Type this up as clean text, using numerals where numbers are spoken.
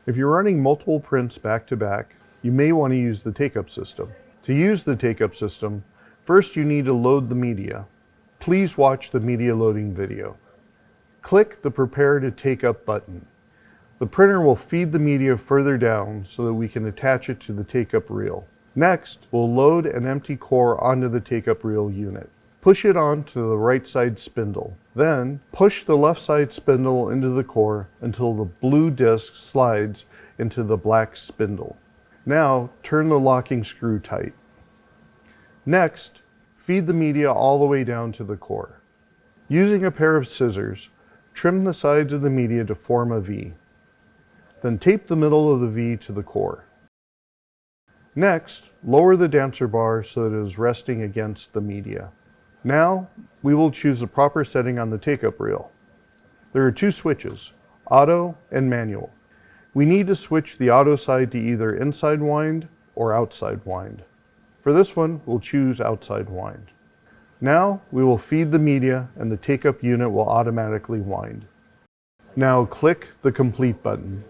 If you're running multiple prints back to back, you may want to use the take-up system. To use the take-up system, first you need to load the media. Please watch the media loading video. Click the Prepare to Take Up button. The printer will feed the media further down so that we can attach it to the take-up reel. Next, we'll load an empty core onto the take-up reel unit. Push it onto the right side spindle. Then, push the left side spindle into the core until the blue disc slides into the black spindle. Now, turn the locking screw tight. Next, feed the media all the way down to the core. Using a pair of scissors, trim the sides of the media to form a V. Then tape the middle of the V to the core. Next, lower the dancer bar so that it is resting against the media. Now, we will choose the proper setting on the take-up reel. There are two switches, auto and manual. We need to switch the auto side to either inside wind or outside wind. For this one, we'll choose outside wind. Now, we will feed the media and the take-up unit will automatically wind. Now click the Complete button.